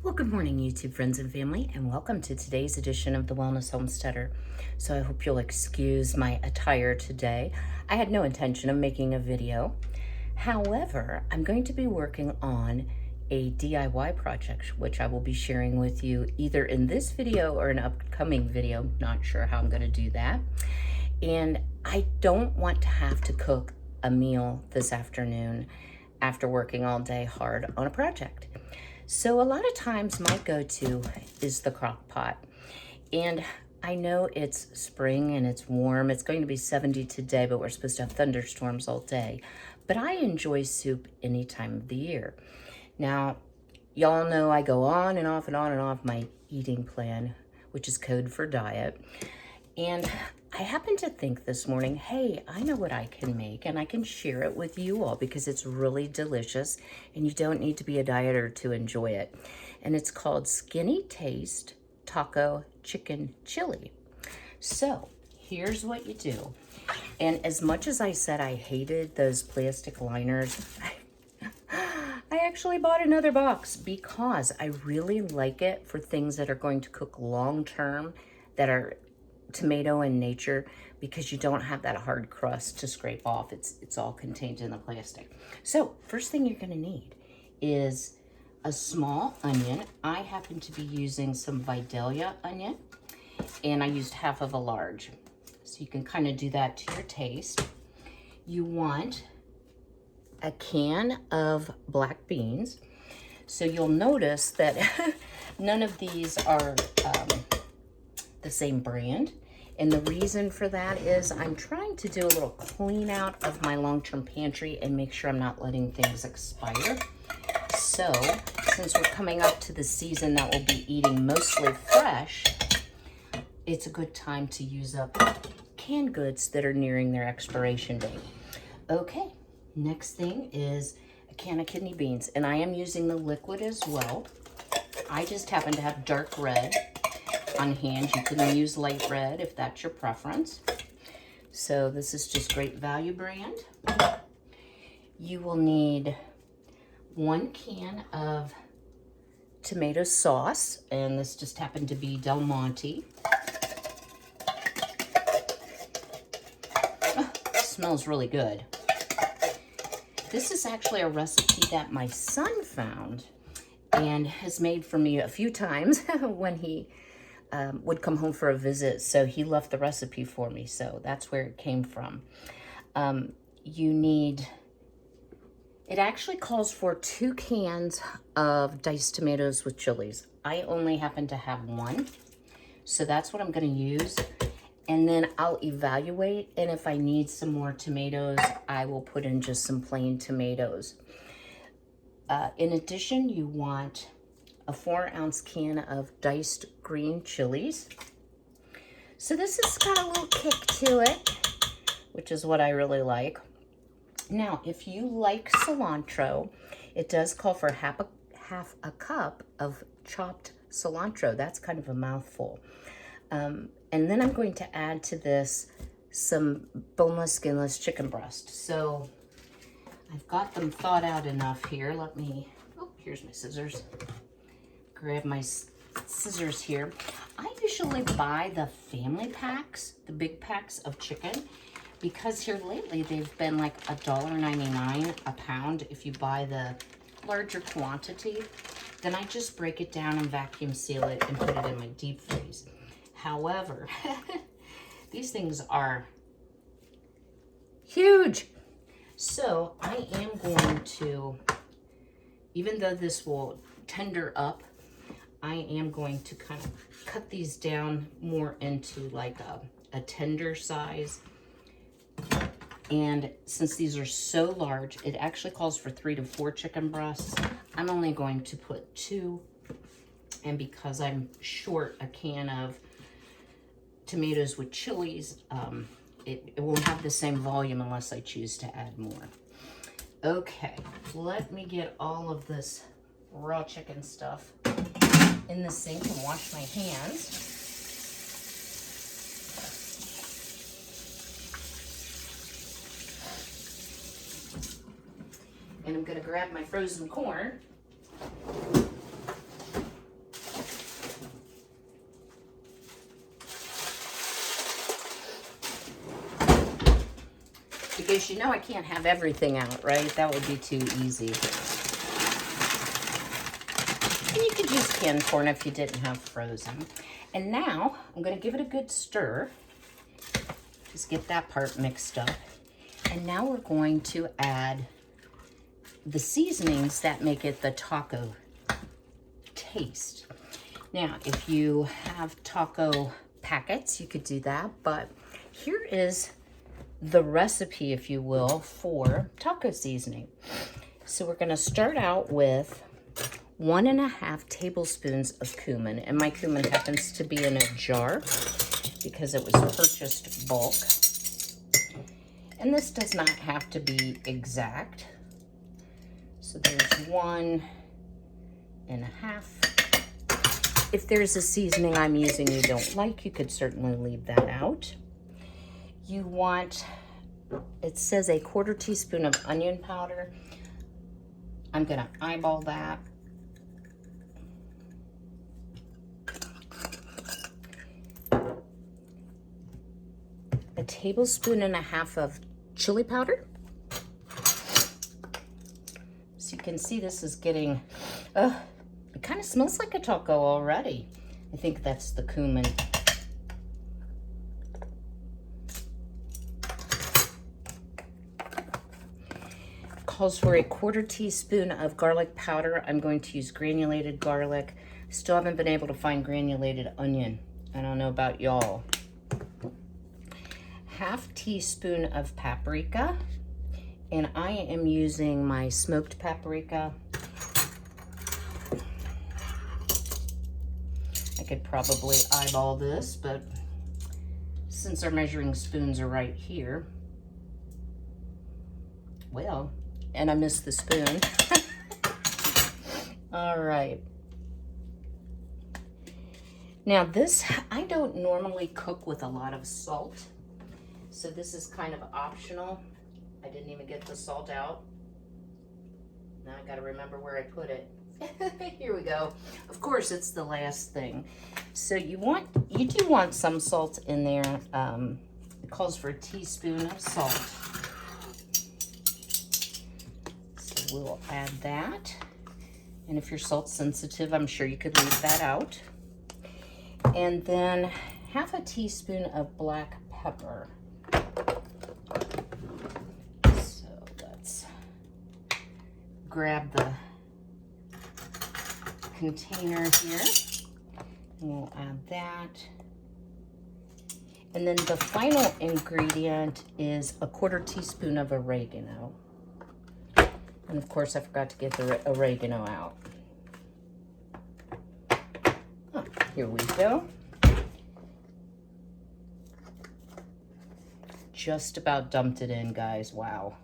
Well, good morning, YouTube friends and family, and welcome to today's edition of the Wellness Homesteader. So I hope you'll excuse my attire today. I had no intention of making a video. However, I'm going to be working on a DIY project, which I will be sharing with you either in this video or an upcoming video. Not sure how I'm going to do that. And I don't want to have to cook a meal this afternoon after working all day hard on a project. So a lot of times my go-to is the crock pot. And I know it's spring and it's warm. It's going to be 70 today, but we're supposed to have thunderstorms all day. But I enjoy soup any time of the year. Now, y'all know I go on and off and on and off my eating plan, which is code for diet. And I happened to think this morning, hey, I know what I can make and I can share it with you all because it's really delicious and you don't need to be a dieter to enjoy it. And it's called Skinny Taste Taco Chicken Chili. So here's what you do. And as much as I said I hated those plastic liners, I actually bought another box because I really like it for things that are going to cook long term, that are tomato in nature, because you don't have that hard crust to scrape off. It's all contained in the plastic. So first thing you're going to need is a small onion. I happen to be using some Vidalia onion, and I used half of a large. So you can kind of do that to your taste. You want a can of black beans. So you'll notice that none of these are the same brand. And the reason for that is I'm trying to do a little clean out of my long-term pantry and make sure I'm not letting things expire. So since we're coming up to the season that we'll be eating mostly fresh, it's a good time to use up canned goods that are nearing their expiration date. Okay, next thing is a can of kidney beans, and I am using the liquid as well. I just happen to have dark red on hand. You can use light red if that's your preference. So this is just Great Value brand. You will need 1 can of tomato sauce, and this just happened to be Del Monte. Oh, smells really good. This is actually a recipe that my son found and has made for me a few times when he would come home for a visit, so he left the recipe for me, so that's where it came from. You need, it actually calls for 2 cans of diced tomatoes with chilies. I only happen to have 1, so that's what I'm going to use. And then I'll evaluate, and if I need some more tomatoes, I will put in just some plain tomatoes. In addition, you want a 4-ounce can of diced green chilies. So this has got a little kick to it, which is what I really like. Now, if you like cilantro, it does call for half a cup of chopped cilantro. That's kind of a mouthful. And then I'm going to add to this some boneless, skinless chicken breast. So I've got them thawed out enough here. Let me, oh, here's my scissors. Grab my scissors here. I usually buy the family packs, the big packs of chicken, because here lately they've been like $1.99 a pound if you buy the larger quantity. Then I just break it down and vacuum seal it and put it in my deep freeze. However, these things are huge. So I am going to, even though this will tender up, I am going to kind of cut these down more into like a tender size. And since these are so large, it actually calls for 3 to 4 chicken breasts. I'm only going to put 2. And because I'm short a can of tomatoes with chilies, it won't have the same volume unless I choose to add more. Okay, let me get all of this raw chicken stuff in the sink and wash my hands. And I'm gonna grab my frozen corn. because you know I can't have everything out, right? That would be too easy. And you could use canned corn if you didn't have frozen. And now I'm going to give it a good stir. Just get that part mixed up. And now we're going to add the seasonings that make it the taco taste. Now, if you have taco packets, you could do that, but here is the recipe, if you will, for taco seasoning. So we're going to start out with 1.5 tablespoons of cumin, and my cumin happens to be in a jar because it was purchased bulk. And this does not have to be exact. So there's 1.5. If there's a seasoning I'm using you don't like, you could certainly leave that out. You want, it says a 1/4 teaspoon of onion powder. I'm gonna eyeball that. A 1.5 tablespoons of chili powder. So you can see this is getting, it kind of smells like a taco already. I think that's the cumin. Calls for a 1/4 teaspoon of garlic powder. I'm going to use granulated garlic. Still haven't been able to find granulated onion. I don't know about y'all. 1/2 teaspoon of paprika. And I am using my smoked paprika. I could probably eyeball this, but since our measuring spoons are right here, well, and I missed the spoon. All right. Now this, I don't normally cook with a lot of salt, so this is kind of optional. I didn't even get the salt out. Now I gotta remember where I put it. Here we go. Of course, it's the last thing. So you do want some salt in there. It calls for a teaspoon of salt. So we'll add that. And if you're salt sensitive, I'm sure you could leave that out. And then 1/2 teaspoon of black pepper. So let's grab the container here. We'll add that. And then the final ingredient is a 1/4 teaspoon of oregano. And of course I forgot to get the oregano out. Oh, here we go. Just about dumped it in, guys. Wow.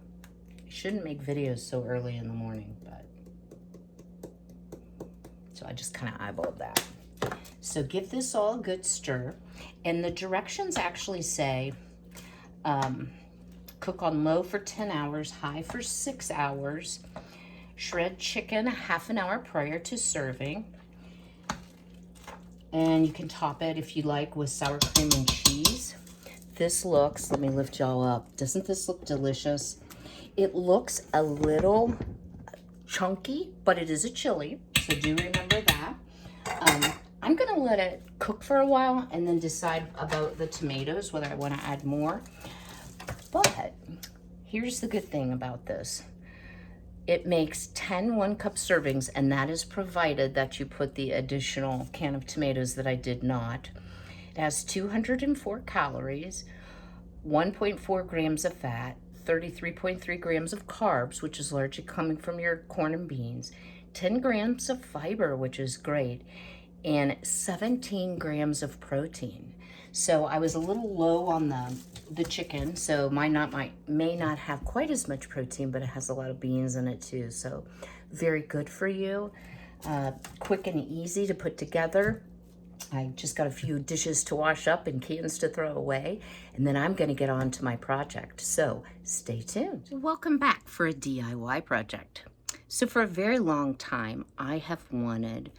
I shouldn't make videos so early in the morning, but so I just kind of eyeballed that. So give this all a good stir. And the directions actually say cook on low for 10 hours, high for 6 hours. Shred chicken 1/2 hour prior to serving. And you can top it if you like with sour cream and cheese. This looks, let me lift y'all up. Doesn't this look delicious? It looks a little chunky, but it is a chili, so do remember that. I'm gonna let it cook for a while and then decide about the tomatoes, whether I wanna add more. But here's the good thing about this. It makes 10 1-cup servings, and that is provided that you put the additional can of tomatoes that I did not. It has 204 calories, 1.4 grams of fat, 33.3 grams of carbs, which is largely coming from your corn and beans, 10 grams of fiber, which is great, and 17 grams of protein. So I was a little low on the chicken, so may not have quite as much protein, but it has a lot of beans in it too. So very good for you. Quick and easy to put together. I just got a few dishes to wash up and cans to throw away, and then I'm gonna get on to my project. So stay tuned. Welcome back for a DIY project. So for a very long time, I have wanted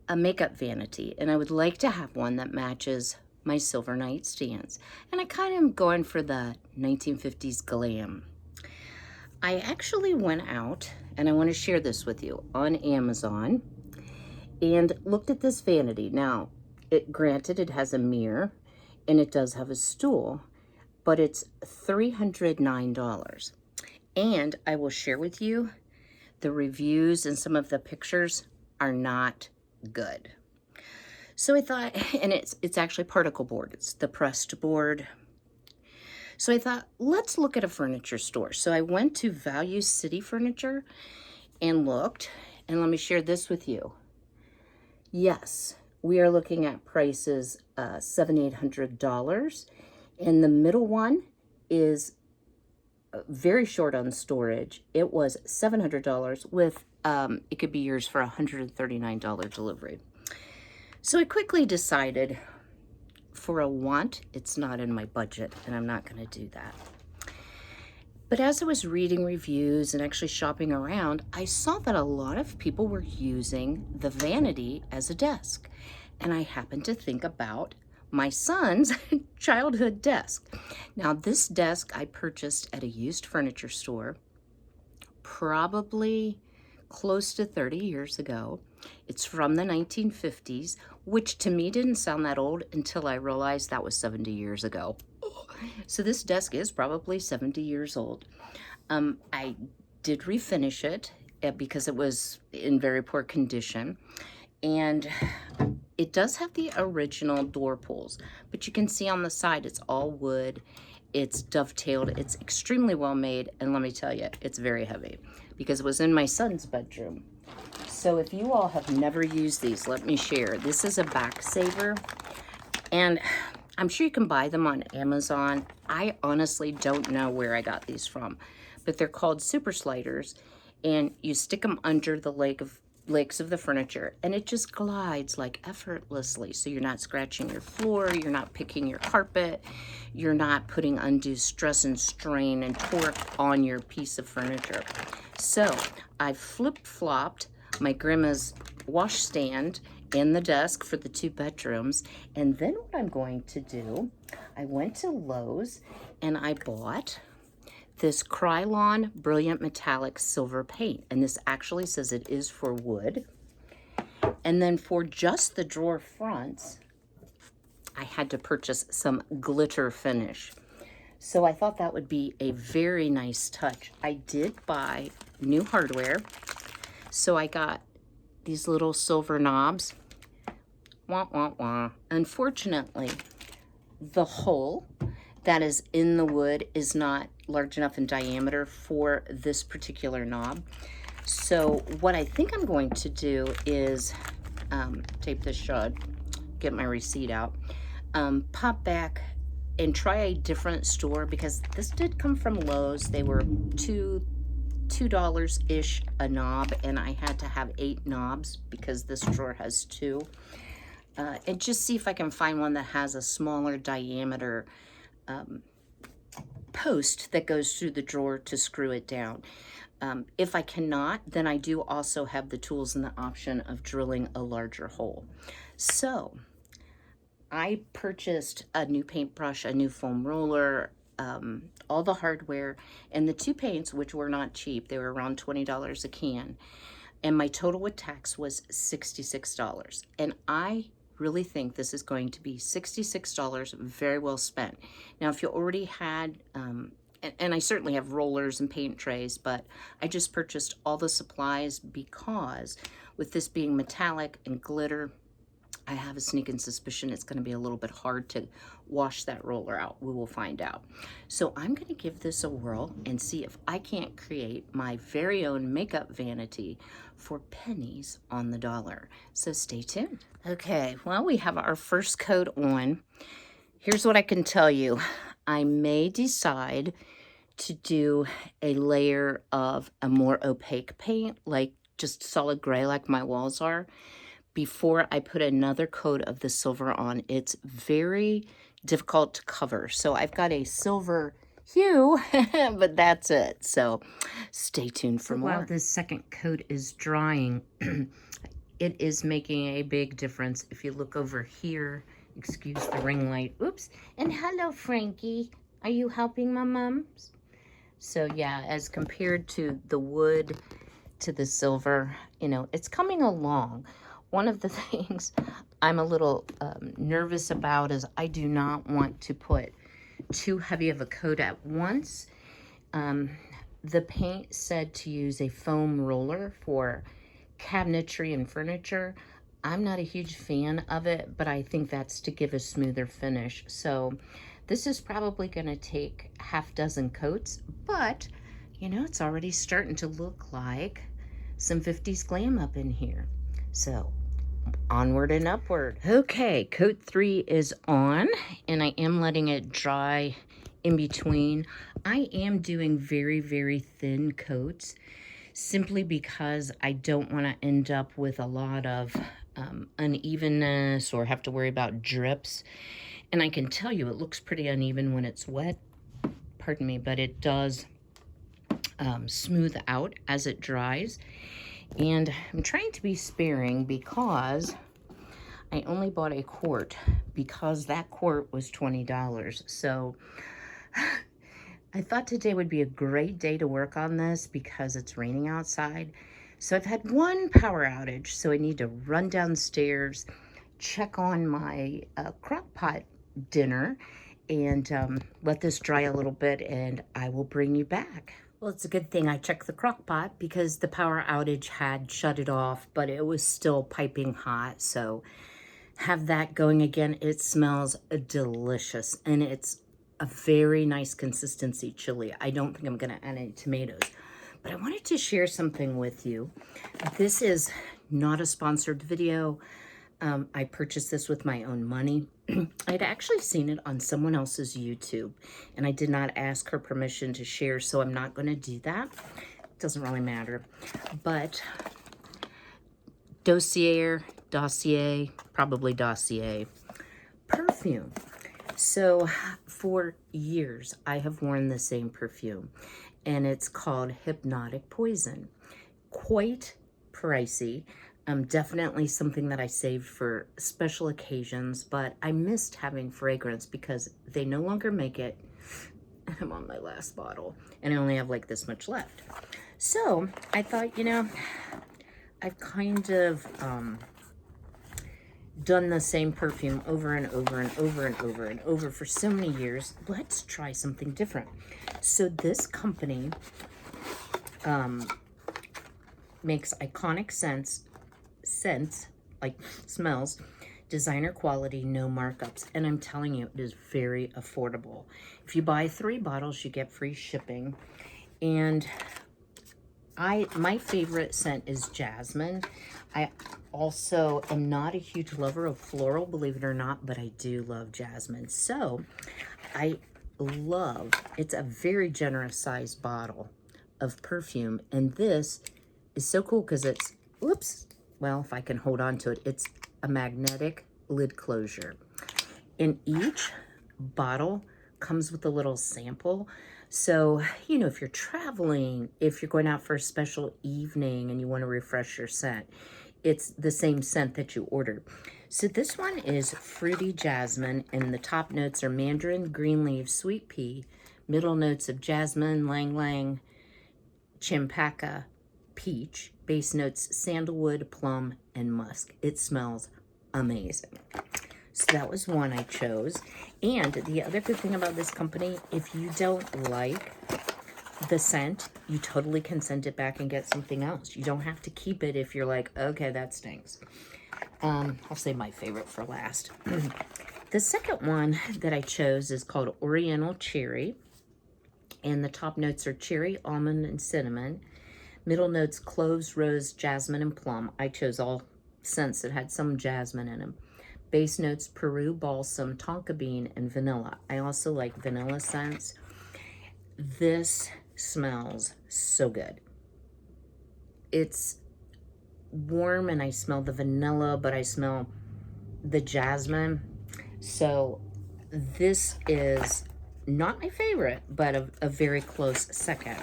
a makeup vanity, and I would like to have one that matches my silver nightstands. And I kind of am going for the 1950s glam. I actually went out, and I want to share this with you, on Amazon, and looked at this vanity. Now, granted, it has a mirror, and it does have a stool, but it's $309. And I will share with you, the reviews and some of the pictures are not good. So I thought, and it's actually particle board. It's the pressed board. So I thought, let's look at a furniture store. So I went to Value City Furniture and looked, and let me share this with you. Yes, we are looking at prices $700-800, and the middle one is very short on storage. It was $700 with, it could be yours for $139 delivery. So I quickly decided, for a want, it's not in my budget, and I'm not going to do that. But as I was reading reviews and actually shopping around, I saw that a lot of people were using the vanity as a desk. And I happened to think about my son's childhood desk. Now, this desk I purchased at a used furniture store probably close to 30 years ago. It's from the 1950s, which to me didn't sound that old until I realized that was 70 years ago. So this desk is probably 70 years old. I did refinish it because it was in very poor condition. And it does have the original door pulls, but you can see on the side it's all wood. It's dovetailed. It's extremely well made. And let me tell you, it's very heavy because it was in my son's bedroom. So if you all have never used these, let me share. This is a back saver, and I'm sure you can buy them on Amazon. I honestly don't know where I got these from, but they're called super sliders, and you stick them under the legs of the furniture, and it just glides like effortlessly. So you're not scratching your floor, you're not picking your carpet, you're not putting undue stress and strain and torque on your piece of furniture. So I flip-flopped my grandma's washstand in the desk for the 2 bedrooms. And then what I'm going to do, I went to Lowe's and I bought this Krylon Brilliant Metallic Silver Paint. And this actually says it is for wood. And then for just the drawer fronts, I had to purchase some glitter finish. So I thought that would be a very nice touch. I did buy new hardware. So I got these little silver knobs. Wah, wah, wah. Unfortunately, the hole that is in the wood is not large enough in diameter for this particular knob. So what I think I'm going to do is tape this shut, get my receipt out, pop back and try a different store, because this did come from Lowe's. They were $2-ish a knob, and I had to have 8 knobs because this drawer has 2. And just see if I can find one that has a smaller diameter post that goes through the drawer to screw it down. If I cannot, then I do also have the tools and the option of drilling a larger hole. So I purchased a new paintbrush, a new foam roller, all the hardware, and the 2 paints, which were not cheap. They were around $20 a can. And my total with tax was $66. And I really think this is going to be $66 very well spent. Now, if you already had, and I certainly have rollers and paint trays, but I just purchased all the supplies because with this being metallic and glitter, I have a sneaking suspicion it's going to be a little bit hard to wash that roller out. We will find out. So I'm going to give this a whirl and see if I can't create my very own makeup vanity for pennies on the dollar. So stay tuned. Okay, well, we have our first coat on. Here's what I can tell you. I may decide to do a layer of a more opaque paint, like just solid gray like my walls are, before I put another coat of the silver on. It's very difficult to cover. So I've got a silver hue, but that's it. So stay tuned for more. While this second coat is drying, it is making a big difference. If you look over here, Excuse the ring light. Oops. And hello, Frankie. Are you helping my mums? So yeah, as compared to the wood to the silver, you know, it's coming along. One of the things I'm a little nervous about is I do not want to put too heavy of a coat at once. The paint said to use a foam roller for cabinetry and furniture. I'm not a huge fan of it, but I think that's to give a smoother finish. So this is probably going to take half dozen coats, but you know, it's already starting to look like some 50s glam up in here. So onward and upward. Okay, coat 3 is on, and I am letting it dry in between. I am doing very, very thin coats simply because I don't want to end up with a lot of unevenness or have to worry about drips. And I can tell you it looks pretty uneven when it's wet, pardon me, but it does smooth out as it dries. And I'm trying to be sparing because I only bought a quart because that quart was $20. So I thought today would be a great day to work on this because it's raining outside. So I've had one power outage, so I need to run downstairs, check on my crock pot dinner, and let this dry a little bit, and I will bring you back. Well, it's a good thing I checked the crock pot because the power outage had shut it off, but it was still piping hot, so have that going again. It smells delicious, and it's a very nice consistency chili. I don't think I'm going to add any tomatoes, but I wanted to share something with you. This is not a sponsored video. I purchased this with my own money. I'd actually seen it on someone else's YouTube, and I did not ask her permission to share, so I'm not going to do that. It doesn't really matter. But Dossier Perfume. So for years, I have worn the same perfume, and it's called Hypnotic Poison. Quite pricey. Definitely something that I saved for special occasions, but I missed having fragrance because they no longer make it. And I'm on my last bottle, and I only have like this much left. So I thought, you know, I've kind of done the same perfume over and over and over and over and over for so many years. Let's try something different. So this company makes iconic scents, like smells, designer quality, no markups. And I'm telling you, it is very affordable. If you buy 3 bottles, you get free shipping. And my favorite scent is jasmine. I also am not a huge lover of floral, believe it or not, but I do love jasmine. So it's a very generous sized bottle of perfume. And this is so cool because it's, well, if I can hold on to it, it's a magnetic lid closure. And each bottle comes with a little sample. So, you know, if you're traveling, if you're going out for a special evening and you want to refresh your scent, it's the same scent that you ordered. So this one is fruity jasmine, and the top notes are mandarin, green leaf, sweet pea, middle notes of jasmine, lang lang, champaca, peach, base notes sandalwood, plum, and musk. It smells amazing. So that was one I chose. And the other good thing about this company, if you don't like the scent, you totally can send it back and get something else. You don't have to keep it if you're like, okay, that stinks. I'll save my favorite for last. The second one that I chose is called Oriental Cherry. And the top notes are cherry, almond, and cinnamon. Middle notes, cloves, rose, jasmine, and plum. I chose all scents that had some jasmine in them. Base notes, Peru, balsam, tonka bean, and vanilla. I also like vanilla scents. This smells so good. It's warm, and I smell the vanilla, but I smell the jasmine. So this is not my favorite, but a very close second.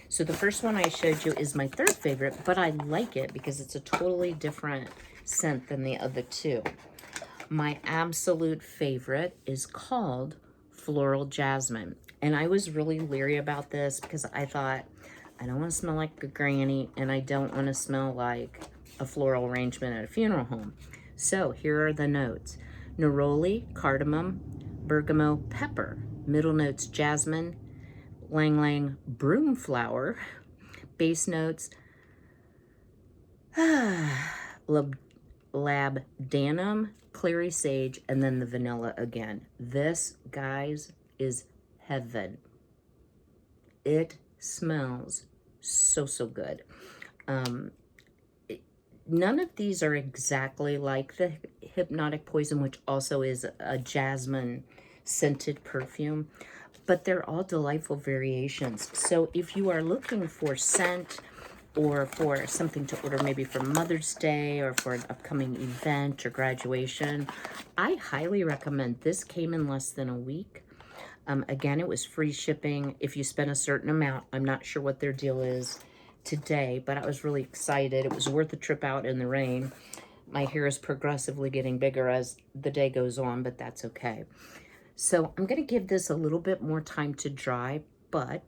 So the first one I showed you is my third favorite, but I like it because it's a totally different scent than the other two. My absolute favorite is called Floral Jasmine. And I was really leery about this because I thought, I don't want to smell like a granny and I don't want to smell like a floral arrangement at a funeral home. So here are the notes. Neroli, cardamom, bergamot, pepper. Middle notes, jasmine, lang-lang, broom flower. Base notes, labdanum, clary sage, and then the vanilla again. This, guys, is heaven. It smells so, so good. None of these are exactly like the Hypnotic Poison, which also is a jasmine scented perfume, but they're all delightful variations. So if you are looking for scent or for something to order maybe for Mother's Day or for an upcoming event or graduation, I highly recommend. This came in less than a week. Again, it was free shipping if you spend a certain amount. I'm not sure what their deal is today, but I was really excited. It was worth the trip out in the rain. My hair is progressively getting bigger as the day goes on, but that's okay. So I'm going to give this a little bit more time to dry, but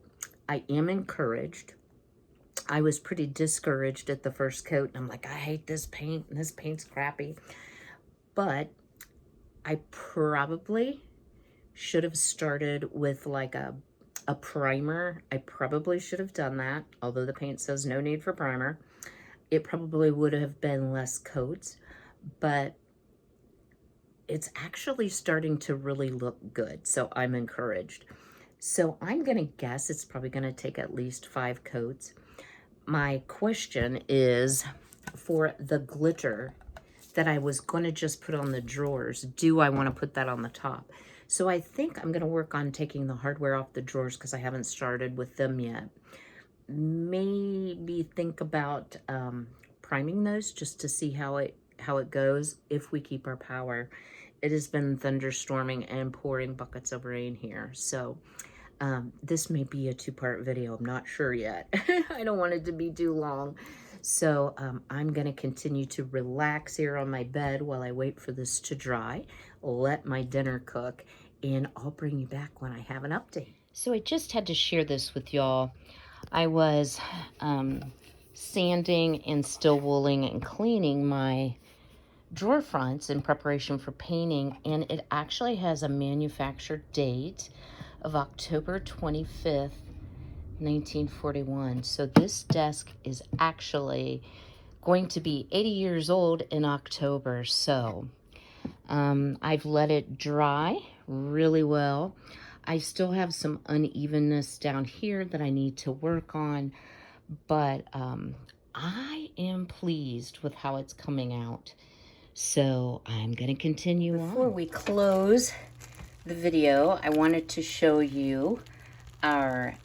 I am encouraged. I was pretty discouraged at the first coat. I'm like, I hate this paint, and this paint's crappy. But I probably should have started with like a primer. I probably should have done that, although the paint says no need for primer. It probably would have been less coats, but it's actually starting to really look good, so I'm encouraged. So I'm gonna guess it's probably gonna take at least 5 coats. My question is, for the glitter that I was gonna just put on the drawers, do I wanna put that on the top? So I think I'm gonna work on taking the hardware off the drawers because I haven't started with them yet. Maybe think about priming those just to see how it goes if we keep our power. It has been thunderstorming and pouring buckets of rain here. So this may be a 2-part video. I'm not sure yet. I don't want it to be too long. So I'm going to continue to relax here on my bed while I wait for this to dry, let my dinner cook, and I'll bring you back when I have an update. So I just had to share this with y'all. I was sanding and still wooling and cleaning my drawer fronts in preparation for painting, and it actually has a manufactured date of October 25th, 1941. So this desk is actually going to be 80 years old in October. So I've let it dry really well. I still have some unevenness down here that I need to work on, but I am pleased with how it's coming out. So I'm going to continue on. Before we close the video, I wanted to show you our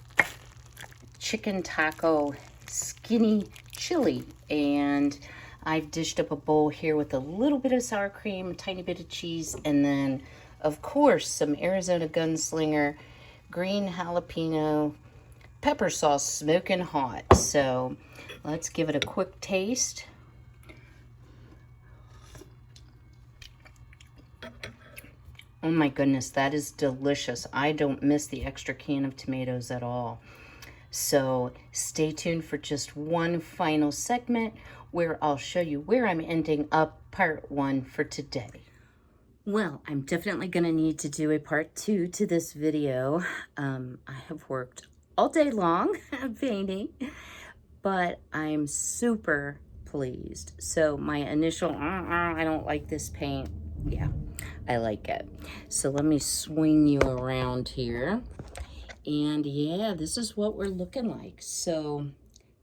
chicken taco skinny chili, and I've dished up a bowl here with a little bit of sour cream, a tiny bit of cheese, and then of course some Arizona Gunslinger green jalapeno pepper sauce, smoking hot. So let's give it a quick taste. Oh my goodness, that is delicious. I don't miss the extra can of tomatoes at all. So stay tuned for just one final segment where I'll show you where I'm ending up part 1 for today. Well, I'm definitely going to need to do a part 2 to this video. I have worked all day long painting, but I'm super pleased. So my initial, I don't like this paint. Yeah, I like it. So let me swing you around here. And yeah, this is what we're looking like. So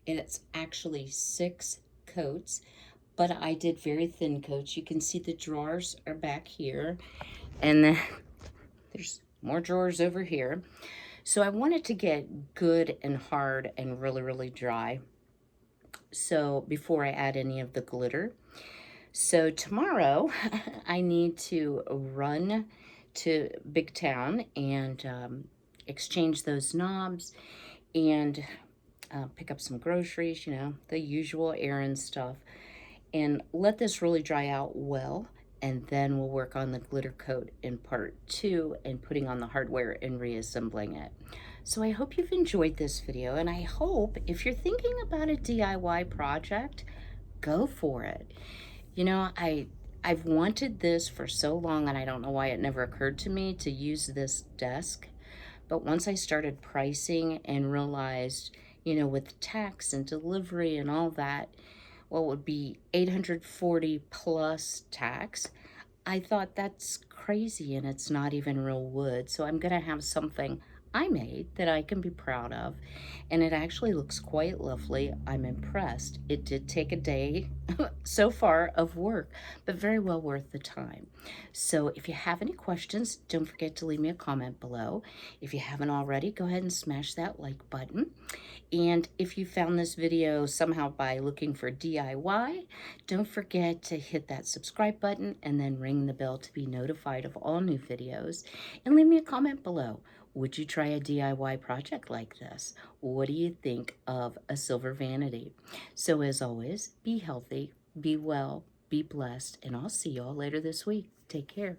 it's actually 6 coats, but I did very thin coats. You can see the drawers are back here, and then there's more drawers over here. So I wanted to get good and hard and really, really dry. So before I add any of the glitter. So tomorrow I need to run to Big Town and exchange those knobs and pick up some groceries, you know, the usual errand stuff, and let this really dry out well. and then we'll work on the glitter coat in part 2 and putting on the hardware and reassembling it. So I hope you've enjoyed this video, and I hope if you're thinking about a DIY project, go for it. You know, I've wanted this for so long, and I don't know why it never occurred to me to use this desk. But once I started pricing and realized, you know, with tax and delivery and all that, what would be $840 plus tax, I thought that's crazy and it's not even real wood. So I'm going to have something I made that I can be proud of. And it actually looks quite lovely. I'm impressed. It did take a day so far of work, but very well worth the time. So if you have any questions, don't forget to leave me a comment below. If you haven't already, go ahead and smash that like button. And if you found this video somehow by looking for DIY, don't forget to hit that subscribe button and then ring the bell to be notified of all new videos. And leave me a comment below. Would you try a DIY project like this? What do you think of a silver vanity? So as always, be healthy, be well, be blessed, and I'll see you all later this week. Take care.